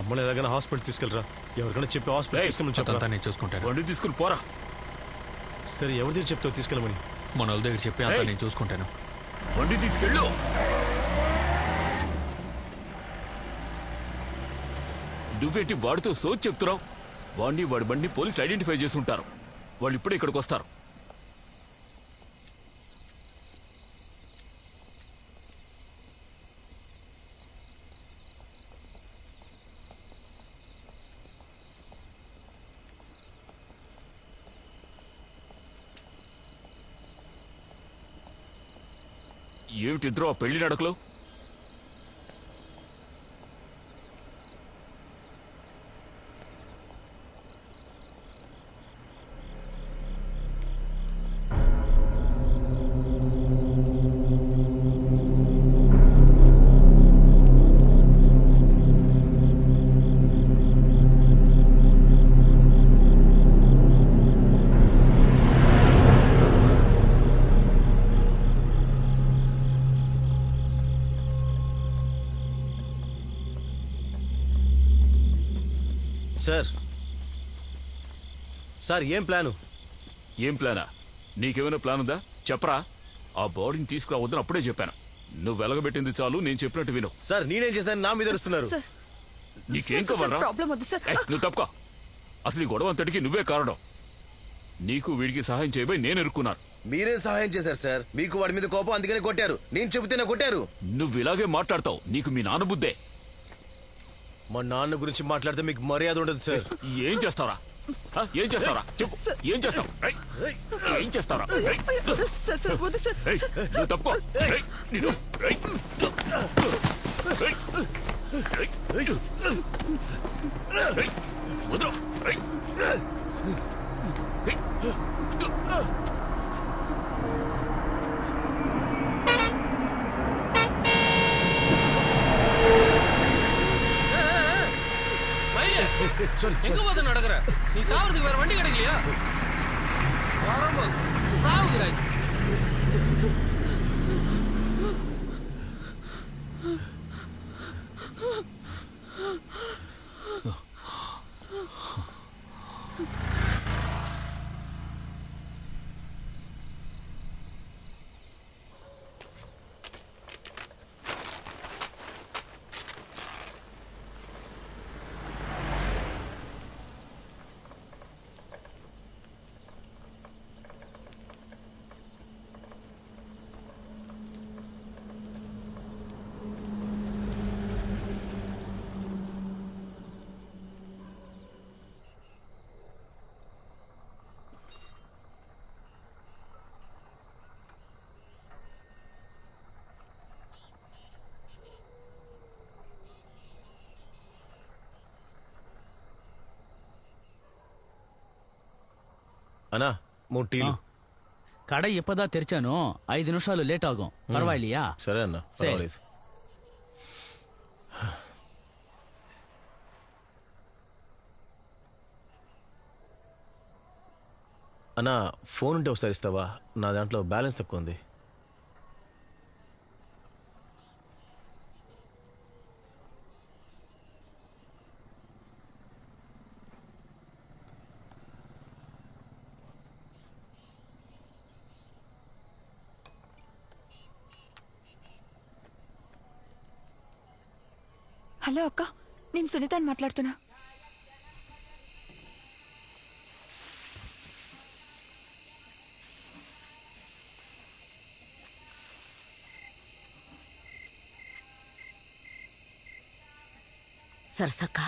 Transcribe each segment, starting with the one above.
అమ్మని ఎలాగైనా హాస్పిటల్ తీసుకెళ్ళరా. ఎవరికైనా చెప్పి హాస్పిటల్ తీసుకెళ్ళమని చెప్పంతా నేను చూసుకుంటాను. బండి తీసుకుని పోరా. సరే ఎవరి దగ్గర చెప్తావు తీసుకెళ్ళమని? మన వాళ్ళ దగ్గర చెప్పి అంతా నేను చూసుకుంటాను. బండి తీసుకెళ్ళు. నువ్వేంటి వాడితో సోచ్ చెప్తున్నావు? వాడి బండి పోలీసులు ఐడెంటిఫై చేసి ఉంటారు. వాళ్ళు ఇప్పుడే ఇక్కడికి వస్తారు. ఏమిటి ఇద్దరు ఆ పెళ్లి నడకలు? సార్ సార్ ఏం ప్లాను? ఏం ప్లానా? నీకేమైనా ప్లాన్ ఉందా? చెప్పరా. ఆ బాడీని తీసుకురావద్దని అప్పుడే చెప్పాను. నువ్వు వెలగబెట్టింది చాలు, నేను చెప్పినట్టు విను. సార్ నేనేం చేశాను? నా మీద అరుస్తున్నారు. నీకేం కావాలరా? నువ్వు తప్పుకో. అసలు ఈ గొడవ అంతటికి నువ్వే కారణం. నీకు వీడికి సహాయం చేయబోయి నేను ఎరుక్కున్నాను. మీరేం సహాయం చేశారు సార్? మీకు వాడి మీద కోపం, అందుకనే కొట్టారు. నేను చెబితేనే కొట్టారు. నువ్వు ఇలాగే మాట్లాడతావు. నీకు మీ నాన్న బుద్ధే. మా నాన్న గురించి మాట్లాడితే మీకు మర్యాద ఉండదు సార్. ఏం చేస్తావరా? ఏం చేస్తావరా? చెప్పు. ఏం చేస్తావు? ఏం చేస్తావరా? నువ్వు తప్పుకో. వదరు. எங்க போது நடக்கிற? நீ சாவறதுக்கு வேற வண்டி கிடைக்கலையா? சாவுகிறாய். అన్నా 3 టీలు. கடை இப்பதான் తెరిచాను. 5 నిమిషాలు లేట్ ఆகும். పర్వాలేయా? సరే అన్న, పర్వాలేదు. అన్నా ఫోన్ ఉంటే ఒకసారి ఇస్తావా? నా దాంట్లో బ్యాలెన్స్ తక్కువ ఉంది. హలో అక్క, నేను సునీతని మాట్లాడుతున్నా. సరసక్క,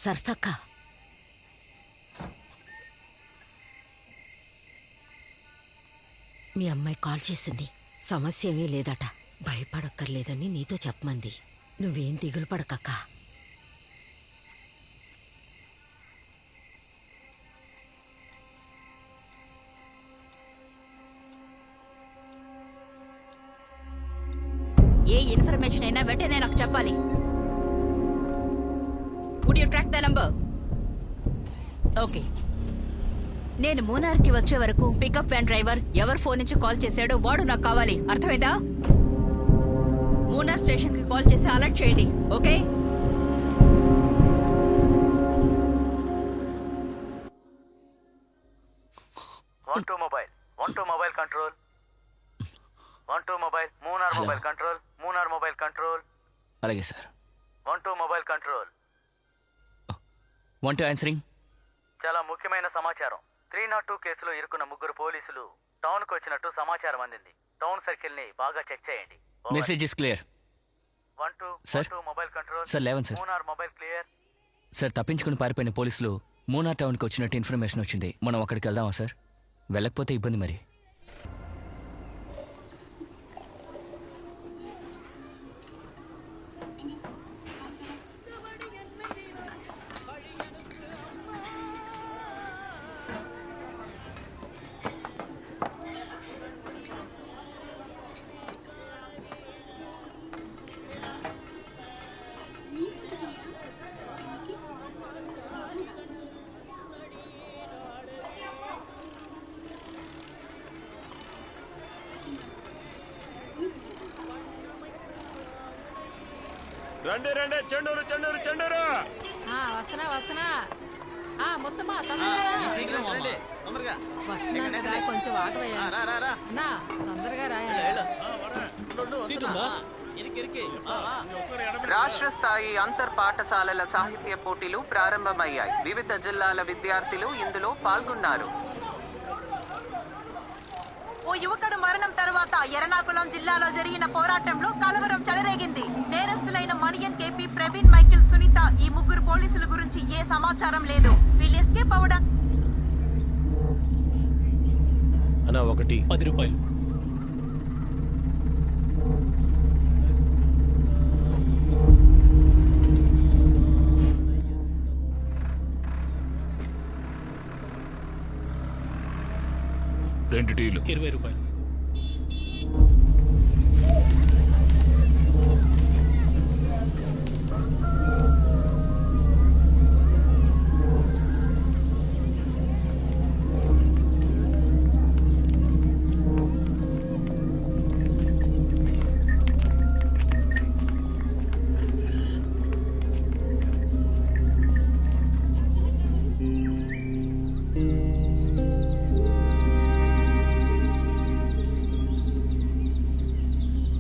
సరసక్క, మీ అమ్మాయి కాల్ చేసింది. సమస్య ఏమీ లేదట. భయపడక్కర్లేదని నీతో చెప్పమంది. నువ్వేం దిగులు పడకక్క. ఏ ఇన్ఫర్మేషన్ అయినా వెంటనే నాకు చెప్పాలి. Would you track the number? Okay. నేను మూనార్కి వచ్చే వరకు పికప్ వ్యాన్ డ్రైవర్ ఎవరు ఫోన్ నుంచి కాల్ చేశాడో వాడు నాకు కావాలి. అర్థమైందా? మూనార్ స్టేషన్ కి కాల్ చేసి అలర్ట్ చేయండి. Okay? 1-2 mobile 1-2 mobile control 1-2 mobile Munnar mobile control Munnar mobile control అలాగే సార్. 1-2 mobile control 1-2 answering. చాలా ముఖ్యమైన సమాచారం. 302 కేసులో ఇరుక్కున్న ముగ్గురు పోలీసులు టౌన్ కు వచ్చినట్టు సమాచారం అందింది. టౌన్ సర్కిల్ ని బాగా చెక్ చేయండి. Message is clear. 1-2 sir. 1-2 mobile control sir 11 sir. Munnar mobile clear. Sir తప్పించుకుని పారిపోయిన పోలీసులు మూనార్ టౌన్కి వచ్చినట్టు ఇన్ఫర్మేషన్ వచ్చింది. మనం అక్కడికి వెళ్దామా సార్? వెళ్ళకపోతే ఇబ్బంది మరి. రండి రండి, చెండూరు చెండూరు చెండూరు. వస్తున్నా వస్తున్నా మొత్తమా తొందరగా వస్తున్నాను కదా, కొంచెం ఆగవయ్యా. అన్నా తొందరగా రాయా. రాష్ట్ర స్థాయి అంతర్ పాఠశాలల సాహిత్య పోటీలు ప్రారంభమయ్యాయి. వివిధ జిల్లాల విద్యార్థులు ఇందులో పాల్గొన్నారు. ఓ యువకుడు మరణం తర్వాత ఎర్నాకుళం జిల్లాలో జరిగిన పోరాటంలో కలవరం చెలరేగింది. నేరస్తులైన మణియన్, కేపీ, ప్రవీణ్, మైకిల్, సునీత ఈ ముగ్గురు పోలీసుల గురించి ఏ సమాచారం లేదు. వీళ్ళు ఎస్కేప్ అవడం. అన్నా ఒకటి 10 రూపాయలు. రెండు టీలు 20 రూపాయలు.